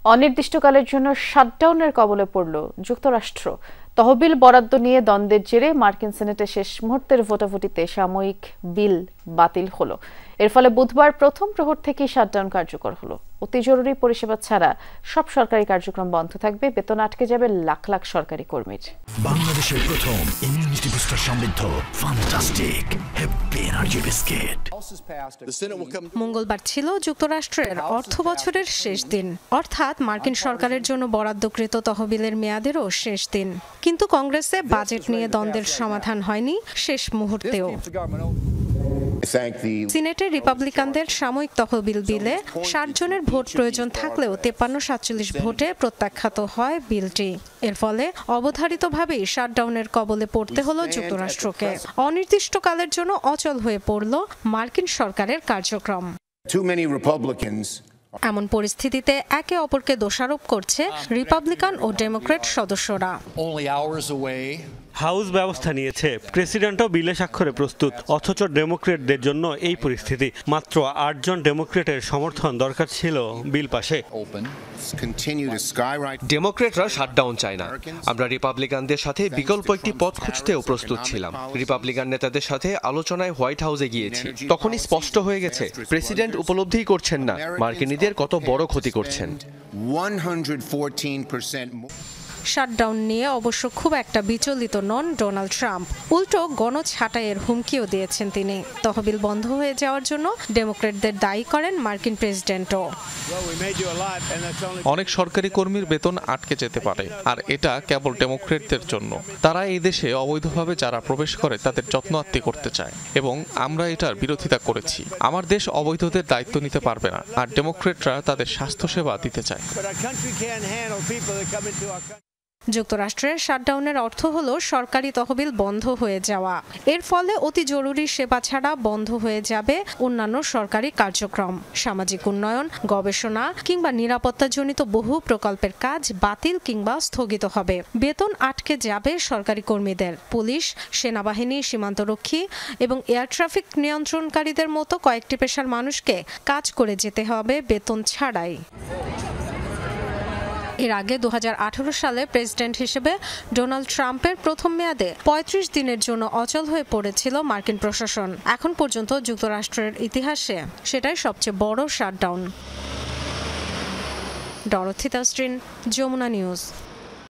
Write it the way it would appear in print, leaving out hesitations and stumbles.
অনির্দিষ্টকালের জন্য শাটডাউনের কবলে পড়ল যুক্তরাষ্ট্র। তহবিল বরাদ্দ নিয়ে দ্বন্দ্বের জেরে মার্কিন সিনেটে শেষ মুহূর্তের ভোটাভুটিতে সাময়িক বিল বাতিল হলো। এর ফলে বুধবার প্রথম প্রহর থেকেই শাটডাউন কার্যকর হলো। অতি জরুরি পরিষেবা ছাড়া সব সরকারি কার্যক্রম বন্ধ থাকবে। বেতন আটকে যাবে লাখ লাখ সরকারি কর্মীর। বাংলাদেশের প্রথম ইমিউনিটি বুস্টার সমৃদ্ধ ফ্যান্টাস্টিক হ্যাপি এনার্জি বিস্কিট। মঙ্গলবার ছিল যুক্তরাষ্ট্রের অর্থ বছরের শেষ দিন, অর্থাৎ মার্কিন সরকারের জন্য বরাদ্দকৃত তহবিলের মেয়াদেরও শেষ দিন। কিন্তু কংগ্রেসে বাজেট নিয়ে দ্বন্দ্বের সমাধান হয়নি শেষ মুহূর্তেও। সিনেটে রিপাবলিকানদের সাময়িক তহবিল বিলে 60 জনের ভোট প্রয়োজন থাকলেও 53-47 ভোটে প্রত্যাখ্যাত হয় বিলটি। এর ফলে অবধারিতভাবেই শাটডাউনের কবলে পড়তে হলো যুক্তরাষ্ট্রকে। অনির্দিষ্টকালের জন্য অচল হয়ে পড়ল মার্কিন সরকারের কার্যক্রম। এমন পরিস্থিতিতে একে অপরকে দোষারোপ করছে রিপাবলিকান ও ডেমোক্রেট সদস্যরা। হাউস ব্যবস্থা নিয়েছে, প্রেসিডেন্টও বিলে স্বাক্ষরে প্রস্তুত, অথচ ডেমোক্রেটদের জন্য এই পরিস্থিতি। মাত্র 8 জন ডেমোক্রেটের সমর্থন দরকার ছিল বিল পাশে। ডেমোক্রেটরা শাটডাউন চায় না। আমরা রিপাবলিকানদের সাথে বিকল্প একটি পথ খুঁজতেও প্রস্তুত ছিলাম। রিপাবলিকান নেতাদের সাথে আলোচনায় হোয়াইট হাউসে গিয়েছি। তখনই স্পষ্ট হয়ে গেছে প্রেসিডেন্ট উপলব্ধিই করছেন না মার্কিনীদের কত বড় ক্ষতি করছেন। শাটডাউন নিয়ে অবশ্য খুব একটা বিচলিত নন ডোনাল্ড ট্রাম্প। উল্টো গণছাঁটাইয়ের হুমকিও দিয়েছেন তিনি। তহবিল বন্ধ হয়ে যাওয়ার জন্য ডেমোক্রেটদের দায়ী করেন মার্কিন প্রেসিডেন্টও। অনেক সরকারি কর্মীর বেতন আটকে যেতে পারে, আর এটা কেবল ডেমোক্রেটদের জন্য। তারা এই দেশে অবৈধভাবে যারা প্রবেশ করে তাদের যত্ন আত্তি করতে চায়, এবং আমরা এটার বিরোধিতা করেছি। আমার দেশ অবৈধদের দায়িত্ব নিতে পারবে না, আর ডেমোক্রেটরা তাদের স্বাস্থ্যসেবা দিতে চায়। যুক্তরাষ্ট্রের শাটডাউনের অর্থ হলো সরকারি তহবিল বন্ধ হয়ে যাওয়া। এর ফলে অতি জরুরি সেবা ছাড়া বন্ধ হয়ে যাবে অন্যান্য সরকারি কার্যক্রম। সামাজিক উন্নয়ন, গবেষণা কিংবা নিরাপত্তাজনিত বহু প্রকল্পের কাজ বাতিল কিংবা স্থগিত হবে। বেতন আটকে যাবে সরকারি কর্মীদের। পুলিশ, সেনাবাহিনী, সীমান্তরক্ষী এবং এয়ার ট্রাফিক নিয়ন্ত্রণকারীদের মতো কয়েকটি পেশার মানুষকে কাজ করে যেতে হবে বেতন ছাড়াই। এর আগে 2018 সালে প্রেসিডেন্ট হিসেবে ডোনাল্ড ট্রাম্পের প্রথম মেয়াদে 35 দিনের জন্য অচল হয়ে পড়েছিল মার্কিন প্রশাসন। এখন পর্যন্ত যুক্তরাষ্ট্রের ইতিহাসে সেটাই সবচেয়ে বড় shutdown. Dorothy Tasrin, Jamuna news.